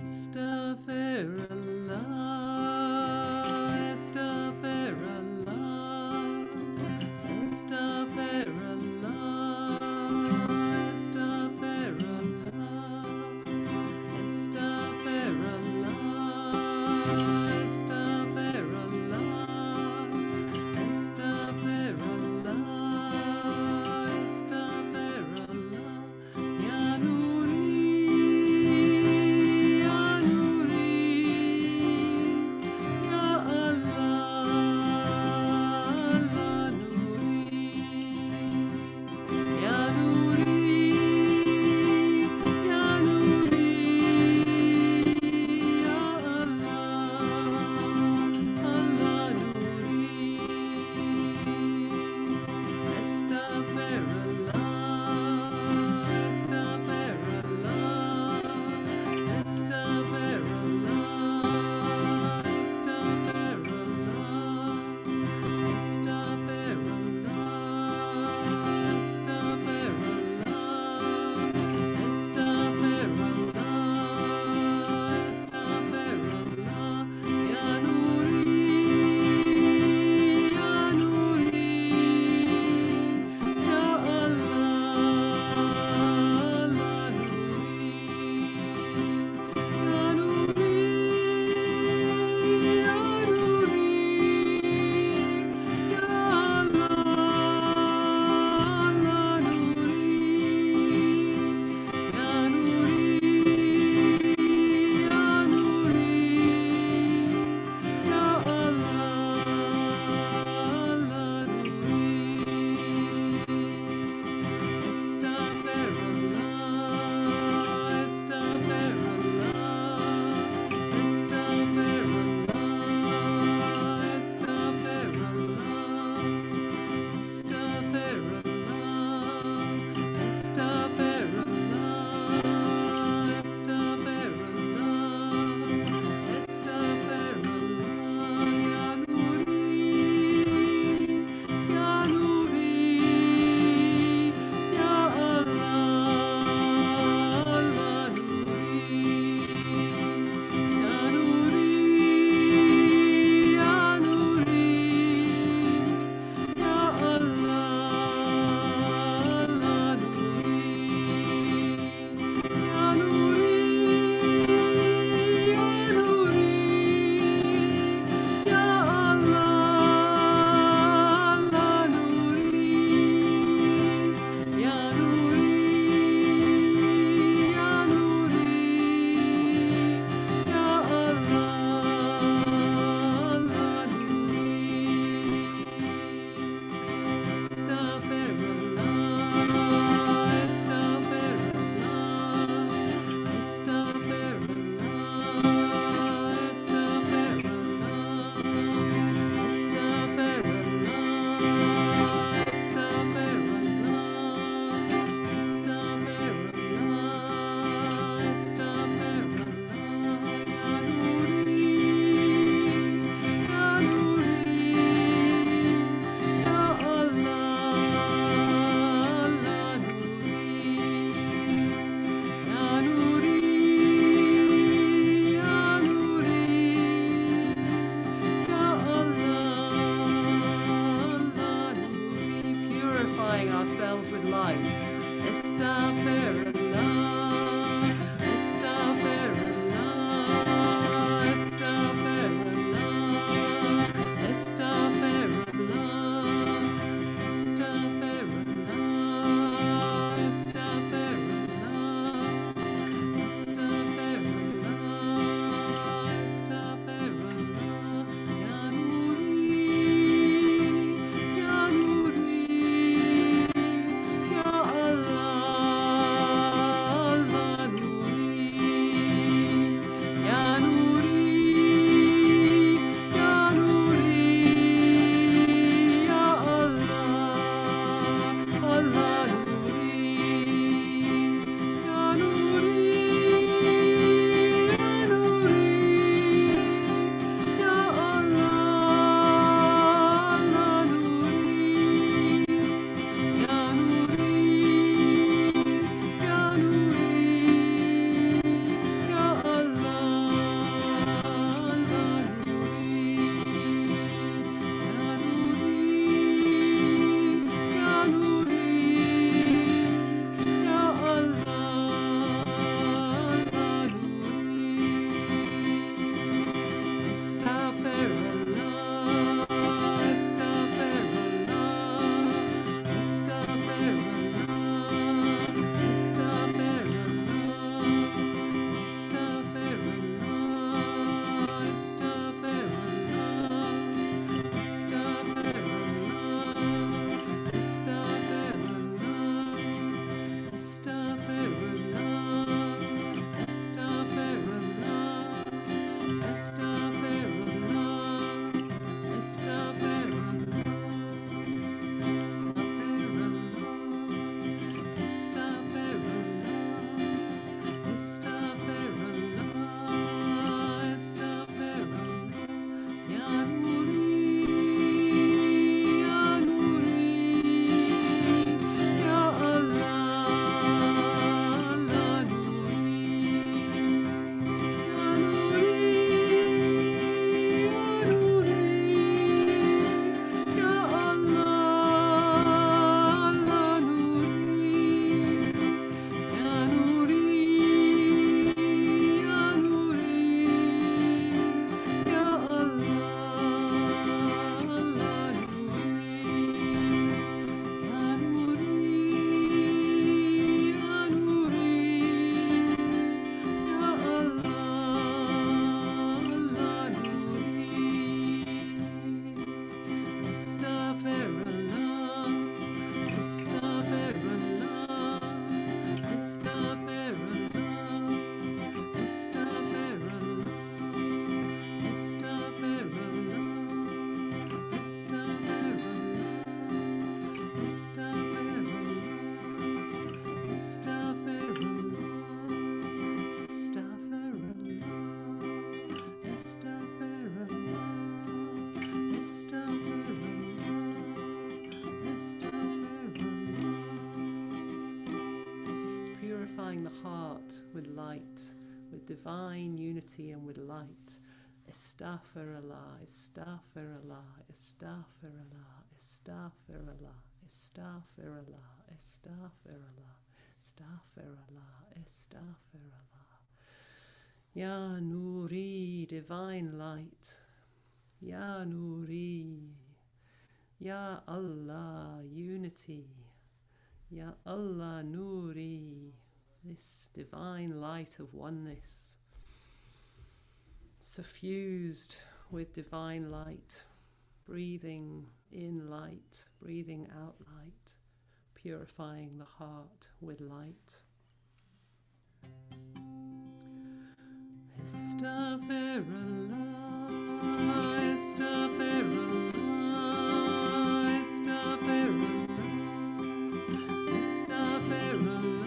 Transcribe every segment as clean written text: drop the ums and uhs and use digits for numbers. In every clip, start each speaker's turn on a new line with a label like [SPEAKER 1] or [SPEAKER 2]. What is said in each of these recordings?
[SPEAKER 1] Estaferallah, Estaferallah, Estaferallah, Estaferallah, Estaferallah, Estaferallah, Estaferallah, Estaferallah, Ya Nuri, Ya Nuri, Ya Allah, Allah Nuri, Ya Nuri, Ya Nuri, Ya Allah, Allah Nuri, Estaferallah, Estaferallah, Estaferallah, Estaferallah, Estaferallah, Estaferallah, Estaferallah, Ya Nuri, Ya Nuri, Ya Allah, Allah Nuri, Ya Nuri, Ya Nuri, Ya Allah, Allah Nuri, Ya Nuri, Ya Nuri, Ya Allah, Allah Nuri, Estaferallah, Estaferallah, Estaferallah, Estaferallah, Estaferallah, Estaferallah, Estaferallah, Ya Nuri, Ya Nuri, Ya Allah, Allah Nuri, Ya Nuri, Ya Nuri, Ya Allah, Allah Nuri, Ya Nuri, Ya Nuri, Ya Allah, Allah Nuri, Ya Nuri, Ya Nuri, Ya Allah, Allah Nuri, Estaferallah, Estaferallah, Estaferallah, Estaferallah, Estaferallah, Estaferallah, Estaferallah, Ya Nuri, Ya Nuri, Ya Allah, Allah Nuri, Ya Nuri, Ya Nuri, Ya Allah, Allah Nuri, purifying ourselves with light. Estaferallah, Estaferallah, Estaferallah, Estaferallah, Estaferallah, Estaferallah, Estaferallah, Estaferallah, Ya Nuri, Ya Nuri, Ya Allah, heart with light, with divine unity and with light. Estaferallah, Estaferallah, Estaferallah, Estaferallah, Estaferallah, Estaferallah, Estaferallah, Estaferallah. Ya Nuri, divine light. Ya Nuri. Ya Allah, unity. Ya Allah, Nuri, this divine light of oneness, suffused with divine light, breathing in light, breathing out light, purifying the heart with light. Estaferallah, Estaferallah, Estaferallah, Estaferallah,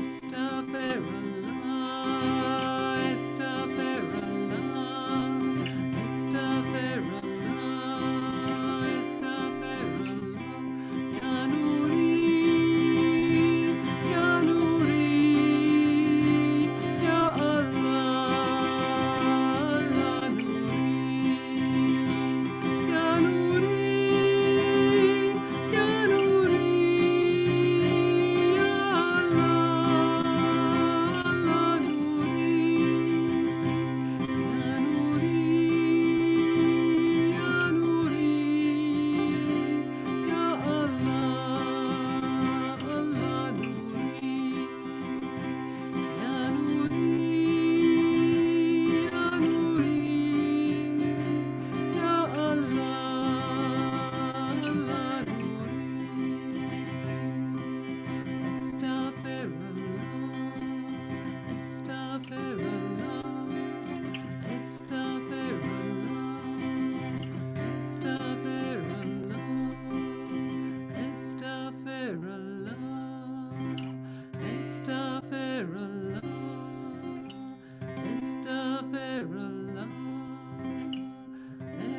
[SPEAKER 1] Estaferallah, Estaferallah, Estaferallah, Estaferallah. Ya Nuri, Ya Nuri, Ya Allah, Allah Nuri, Ya Nuri, Ya Nuri, Ya Allah, Allah Nuri, Ya Nuri, Ya Nuri, Ya Allah, Allah Nuri. Ya Nuri, Ya Nuri, Ya Allah, Allah Nuri. Estaferallah, Estaferallah, Estaferallah, Estaferallah, Estaferallah, Estaferallah, Estaferallah,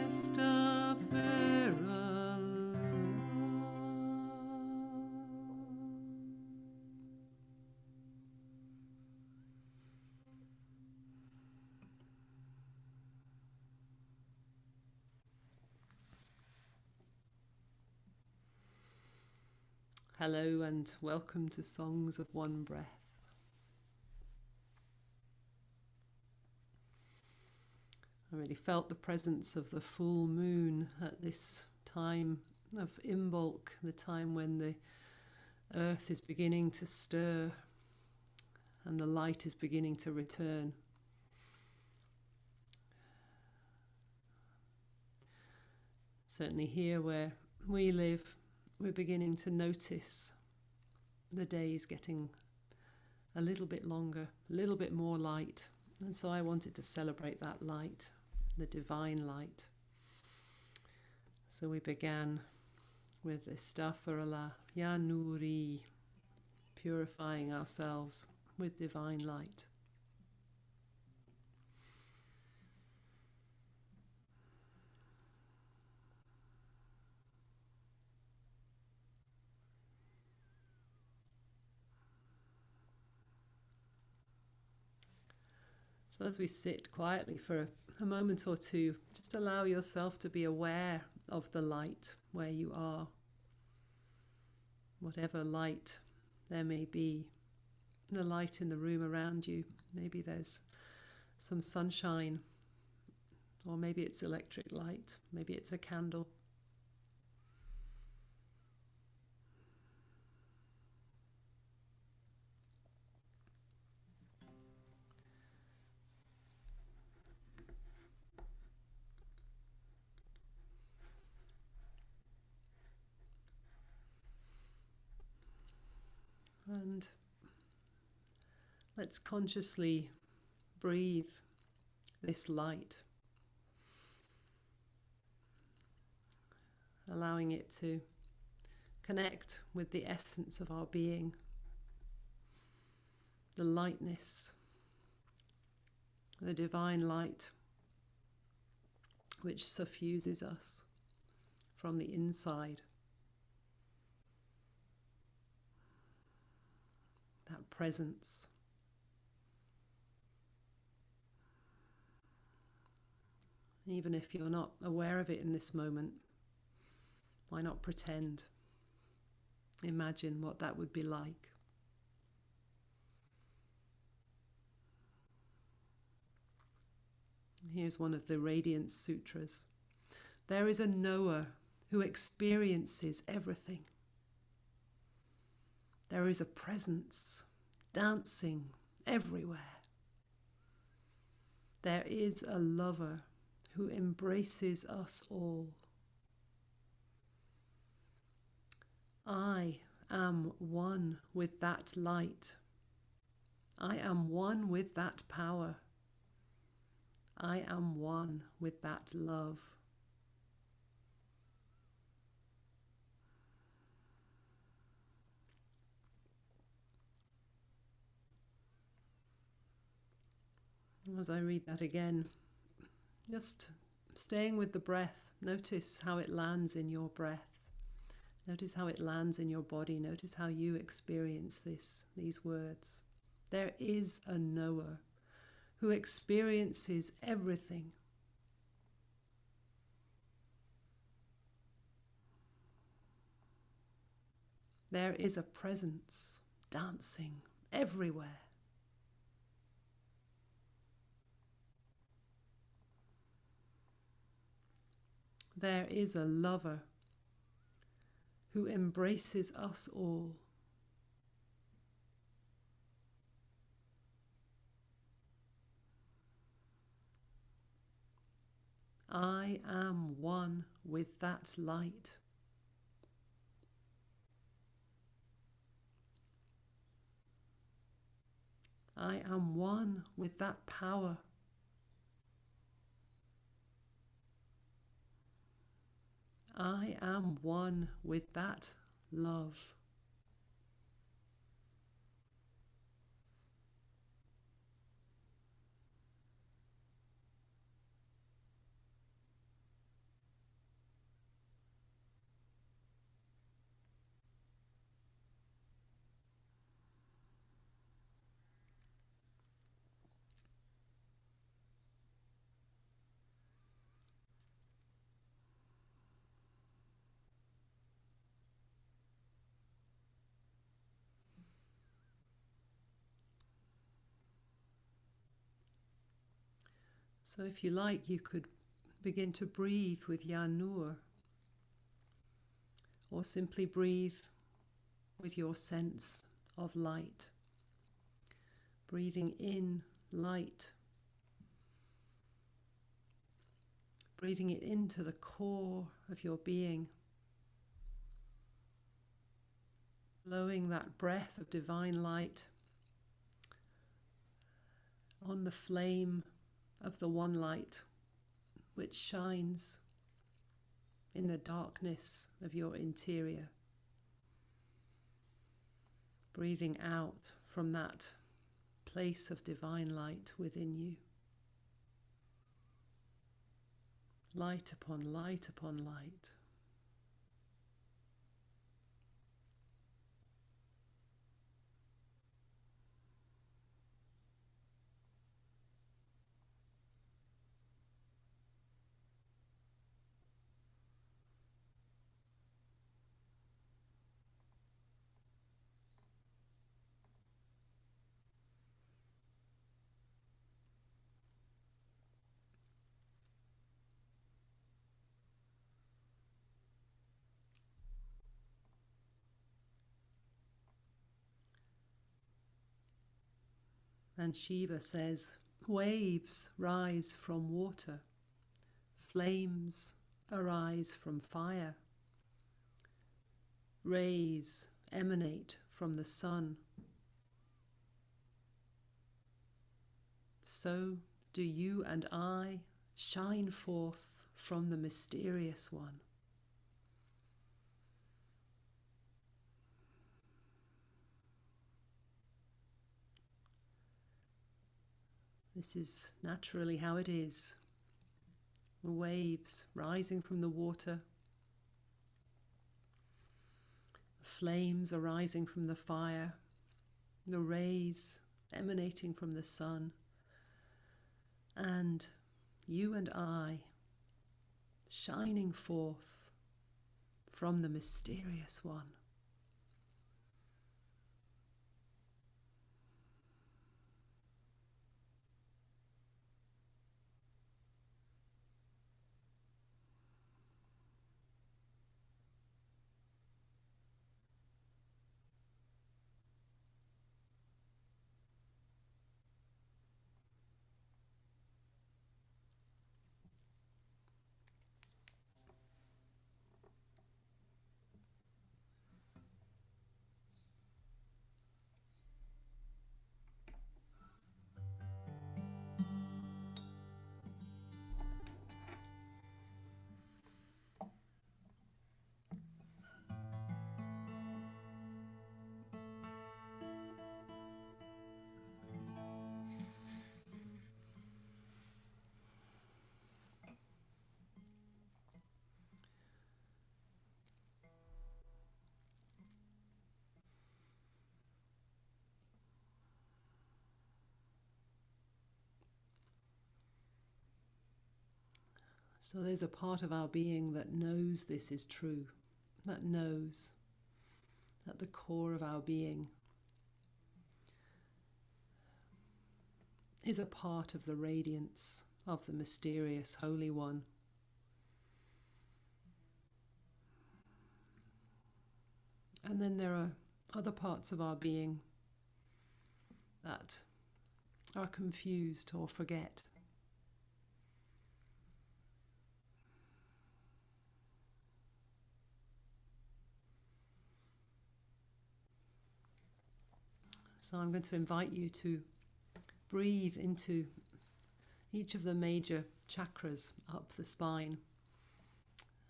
[SPEAKER 1] Estaferallah. Hello and welcome to Songs of One Breath. I really felt the presence of the full moon at this time of Imbolc, the time when the earth is beginning to stir and the light is beginning to return. Certainly here where we live, we're beginning to notice the days getting a little bit longer, a little bit more light. And so I wanted to celebrate that light, the divine light. So we began with Estaferallah, Ya Nuri, purifying ourselves with divine light. So as we sit quietly for a moment or two, just allow yourself to be aware of the light where you are. Whatever light there may be, the light in the room around you. Maybe there's some sunshine, or maybe it's electric light, maybe it's a candle. And let's consciously breathe this light, allowing it to connect with the essence of our being, the lightness, the divine light which suffuses us from the inside. That that presence. Even if you're not aware of it in this moment, why not pretend? Imagine what that would be like. Here's one of the Radiance Sutras. There is a knower who experiences everything. There is a presence dancing everywhere. There is a lover who embraces us all. I am one with that light. I am one with that power. I am one with that love. As I read that again, just staying with the breath, notice how it lands in your breath. Notice how it lands in your body. Notice how you experience these words. There is a knower who experiences everything. There is a presence dancing everywhere. There is a lover who embraces us all. I am one with that light. I am one with that power. I am one with that love. So if you like, you could begin to breathe with Ya Nur, or simply breathe with your sense of light. Breathing in light, breathing it into the core of your being, blowing that breath of divine light on the flame of the one light which shines in the darkness of your interior. Breathing out from that place of divine light within you. Light upon light upon light. And Shiva says, waves rise from water, flames arise from fire, rays emanate from the sun. So do you and I shine forth from the mysterious one. This is naturally how it is. The waves rising from the water, flames arising from the fire, the rays emanating from the sun, and you and I shining forth from the mysterious one. So there's a part of our being that knows this is true, that knows at the core of our being is a part of the radiance of the mysterious Holy One. And then there are other parts of our being that are confused or forget. So I'm going to invite you to breathe into each of the major chakras up the spine.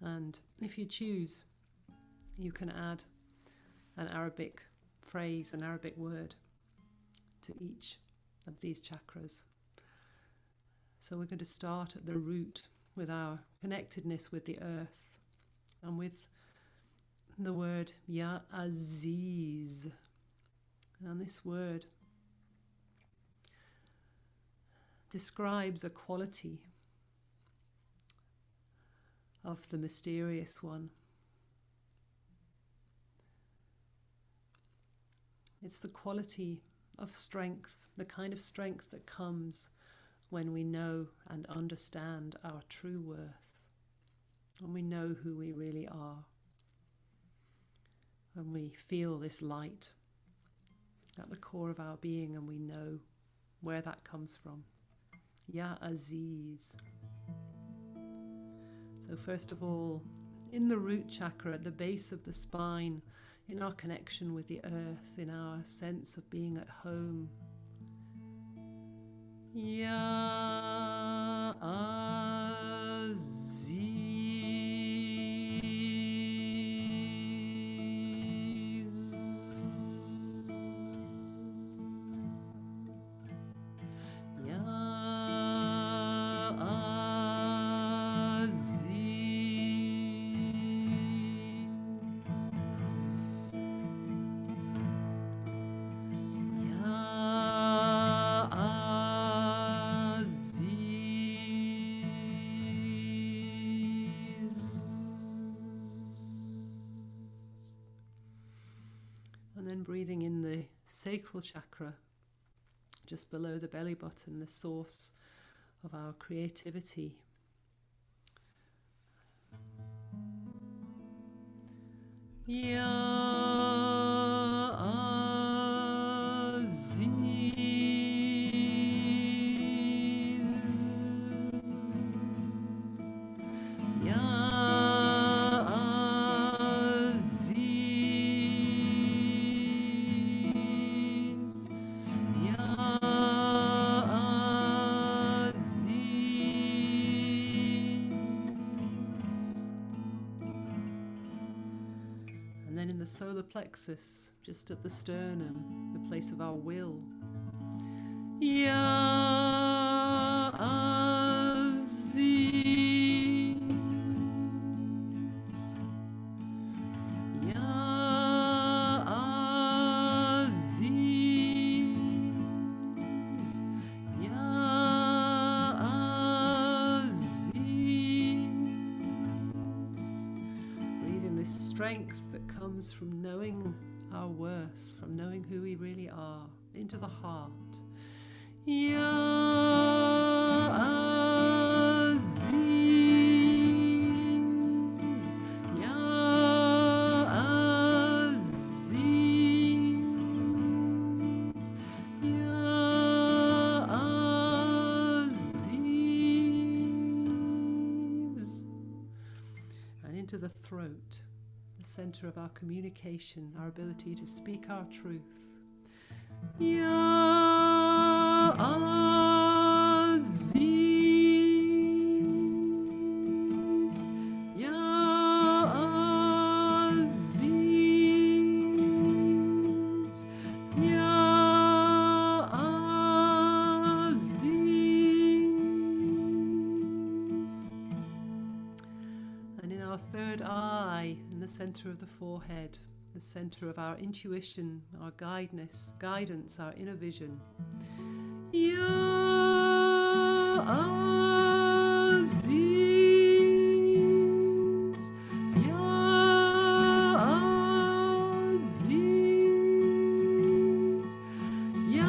[SPEAKER 1] And if you choose, you can add an Arabic phrase, an Arabic word to each of these chakras. So we're going to start at the root with our connectedness with the earth and with the word Ya Aziz. And this word describes a quality of the mysterious one. It's the quality of strength, the kind of strength that comes when we know and understand our true worth, when we know who we really are, when we feel this light at the core of our being and we know where that comes from. Ya Aziz. So first of all, in the root chakra, at the base of the spine, in our connection with the earth, in our sense of being at home. Ya Aziz. And then breathing in the sacral chakra, just below the belly button, the source of our creativity. Ya Aziz. Ya Aziz. Ya Aziz. And then in the solar plexus, just at the sternum, the place of our will. Ya Aziz. Ya Aziz. comes from knowing our worth, from knowing who we really are, into the heart. Ya Aziz, Ya Aziz, Ya Aziz. And into the throat, the center of our communication, our ability to speak our truth. Ya Aziz, Ya Aziz, Ya Aziz. And in our third eye, in the center of the forehead, the center of our intuition, our guidance, our inner vision. Ya Aziz, Ya Aziz, Ya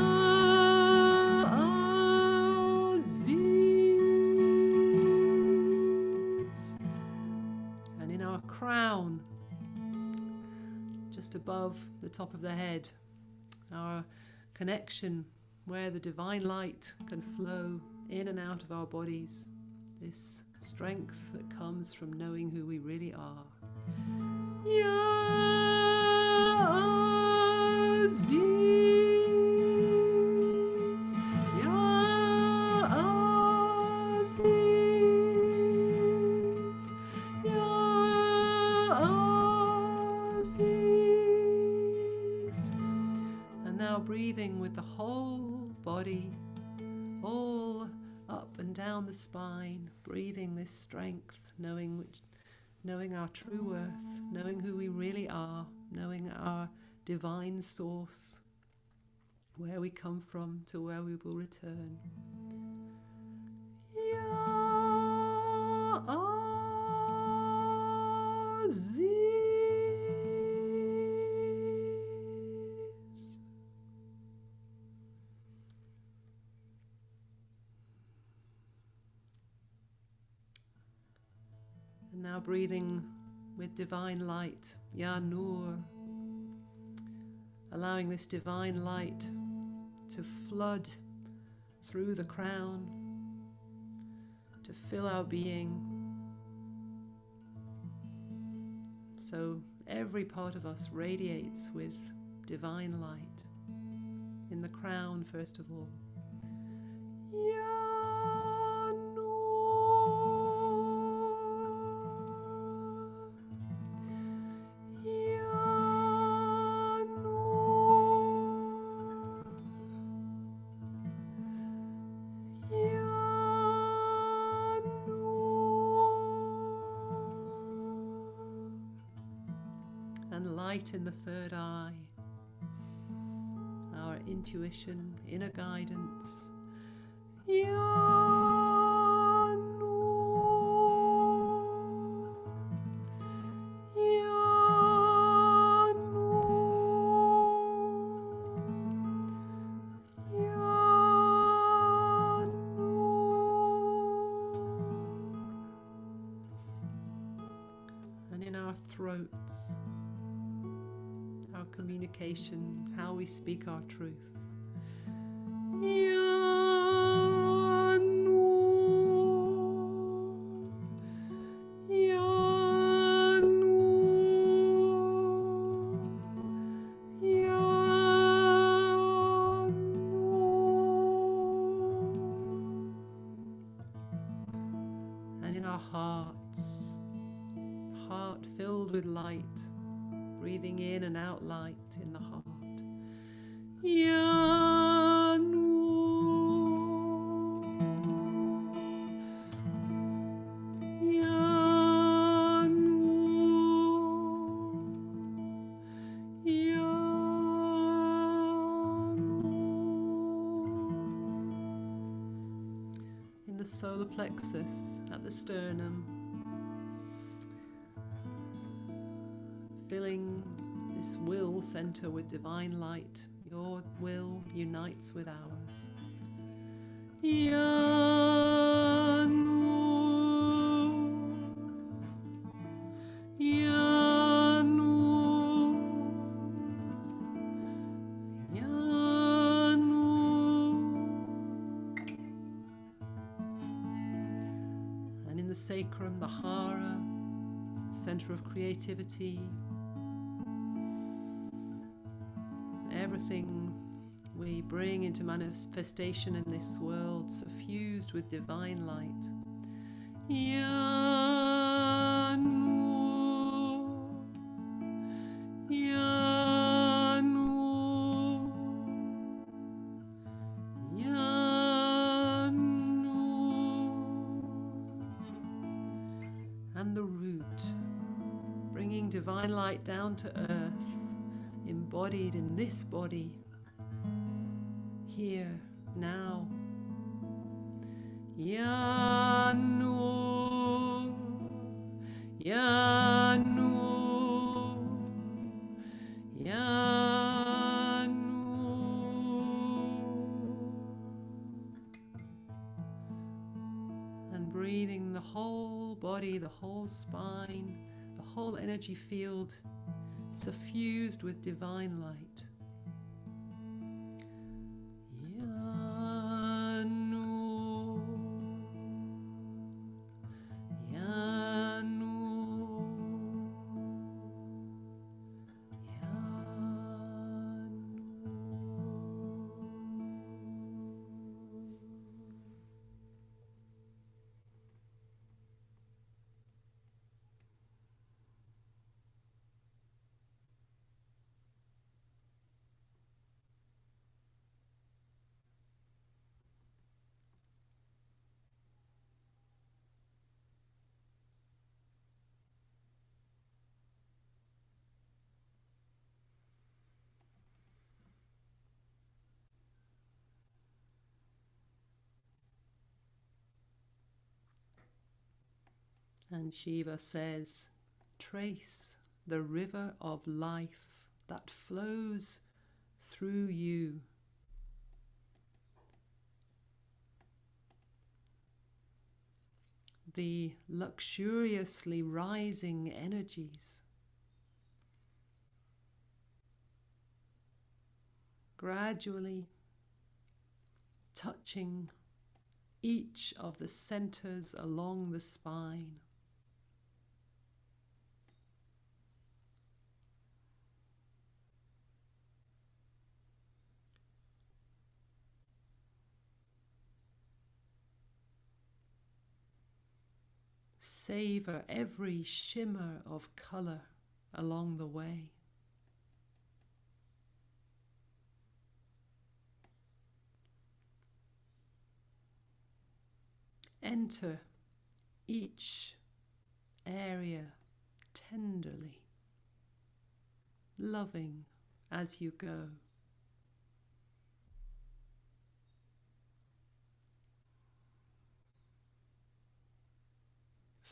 [SPEAKER 1] Aziz. And in our crown, just above the top of the head, our connection where the divine light can flow in and out of our bodies, this strength that comes from knowing who we really are. Ya Aziz, Ya Aziz, Ya Aziz. And now breathing with the whole body, all up and down the spine, breathing this strength, knowing our true worth, knowing who we really are, knowing our divine source, where we come from to where we will return. Ya Aziz. And now breathing with divine light, Ya Nur, allowing this divine light to flood through the crown, to fill our being. So every part of us radiates with divine light. In the crown, first of all. Ya light in the third eye, our intuition, inner guidance. Ya Nur, Ya Nur, Ya Nur. And in our throats, our communication, how we speak our truth. Ya Nur, Ya Nur, Ya Nur. And in our hearts, heart filled with light, breathing in and out light in the heart. Ya Nur, Ya Nur, Ya Nur. In the solar plexus at the sternum, filling center with divine light. Your will unites with ours. Ya Nur, Ya Nur, Ya Nur. And in the sacrum, the hara, center of creativity, everything we bring into manifestation in this world suffused with divine light. Ya Nur, Ya Nur, Ya Nur. And the root, bringing divine light down to earth, embodied in this body, here, now. Ya Nur, Ya Nur, Ya Nur. And breathing the whole body, the whole spine, the whole energy field suffused with divine light. Ya Nur, Ya Nur, Ya And Shiva says, trace the river of life that flows through you. The luxuriously rising energies, gradually touching each of the centers along the spine. Savor every shimmer of color along the way. Enter each area tenderly, loving as you go.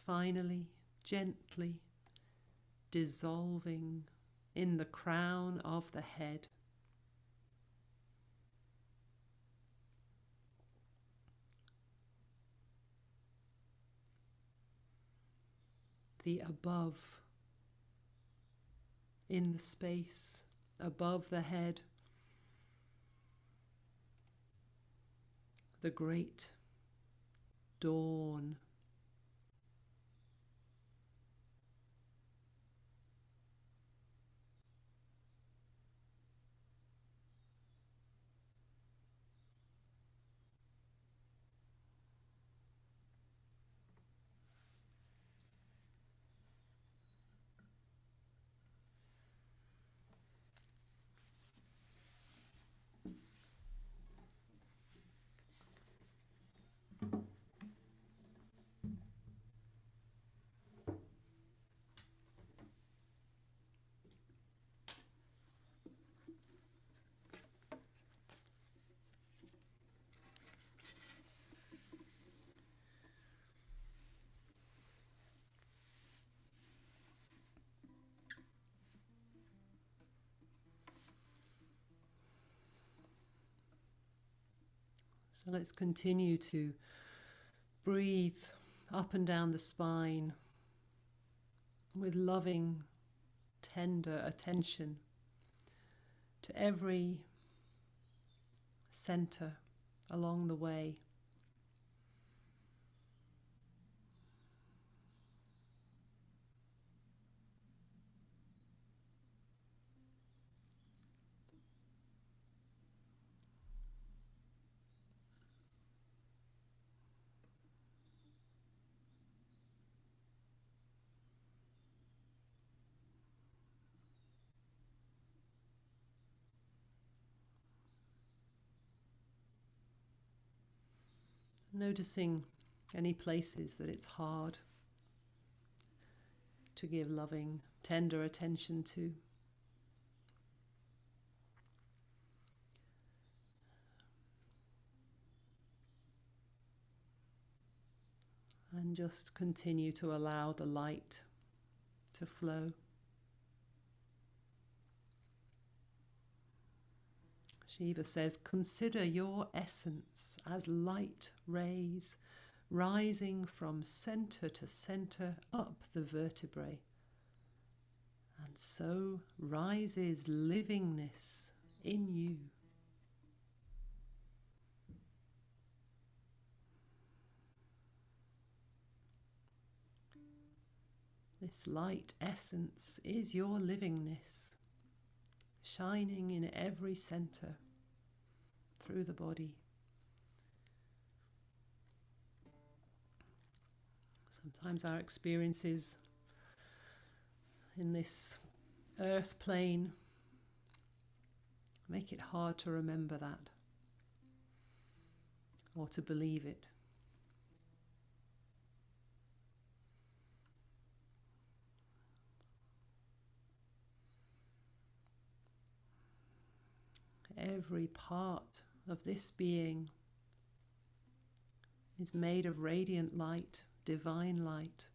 [SPEAKER 1] Finally, gently dissolving in the crown of the head. The above, in the space above the head, the great dawn. So let's continue to breathe up and down the spine with loving, tender attention to every center along the way. Noticing any places that it's hard to give loving, tender attention to. And just continue to allow the light to flow. Shiva says, consider your essence as light rays rising from center to center up the vertebrae. And so rises livingness in you. This light essence is your livingness, shining in every center through the body. Sometimes our experiences in this earth plane make it hard to remember that or to believe it. Every part of this being is made of radiant light, divine light.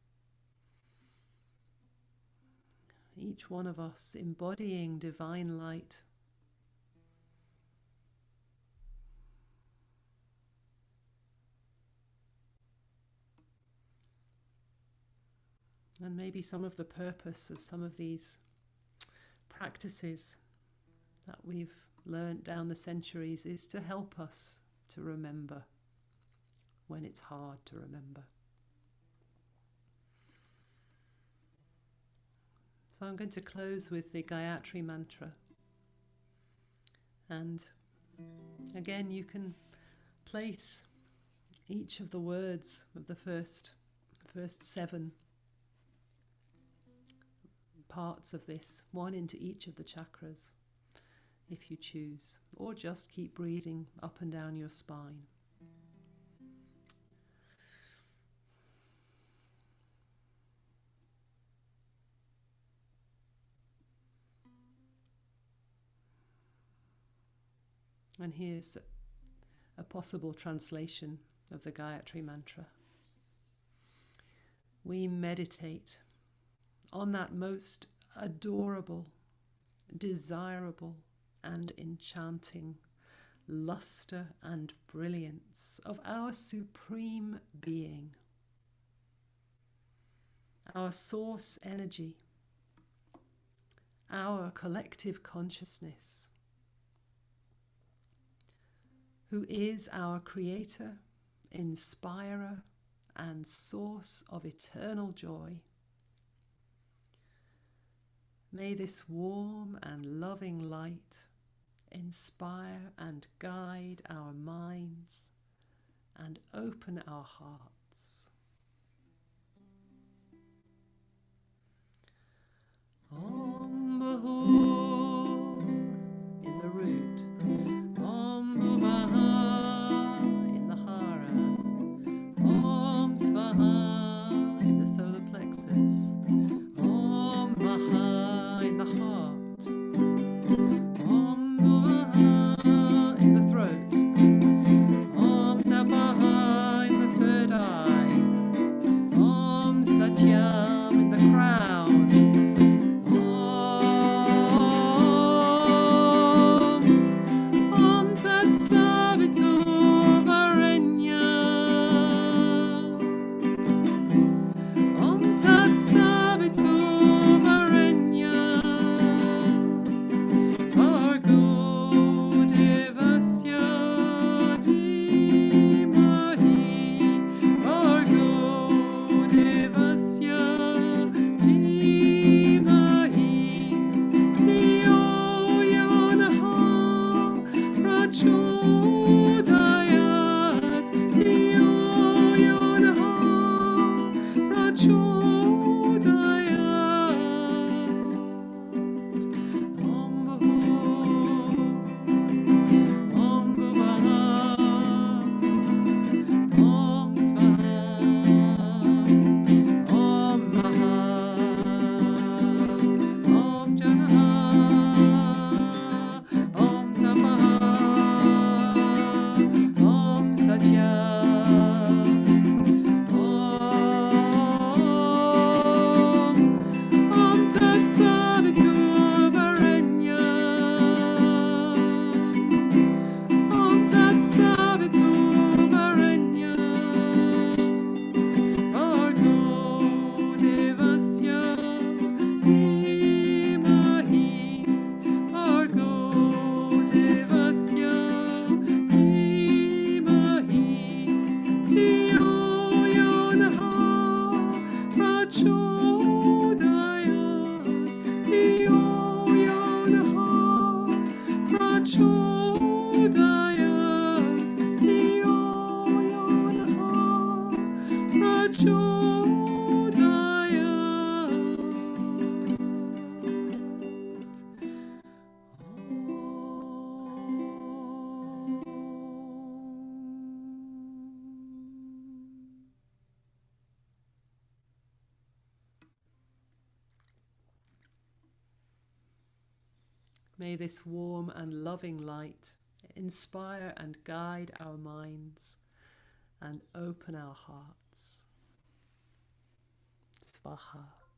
[SPEAKER 1] Each one of us embodying divine light. And maybe some of the purpose of some of these practices that we've learnt down the centuries is to help us to remember when it's hard to remember. So I'm going to close with the Gayatri Mantra. And again, you can place each of the words of the first 7 parts of this, one into each of the chakras, if you choose, or just keep breathing up and down your spine. And here's a possible translation of the Gayatri Mantra. We meditate on that most adorable, desirable, and enchanting luster and brilliance of our supreme being, our source energy, our collective consciousness, who is our creator, inspirer, and source of eternal joy. May this warm and loving light inspire and guide our minds and open our hearts. Om Bahur in the root, Om Bhuvaha in the hara, Om Svaha in the solar plexus, Om Maha in the heart, Om Bhuvaha in the throat, Om Tapaha in the third eye, Om Satyam in the crown, Om Prachodayat Diyanha Prachodayat. May this warm and loving light inspire and guide our minds and open our hearts. Svaha.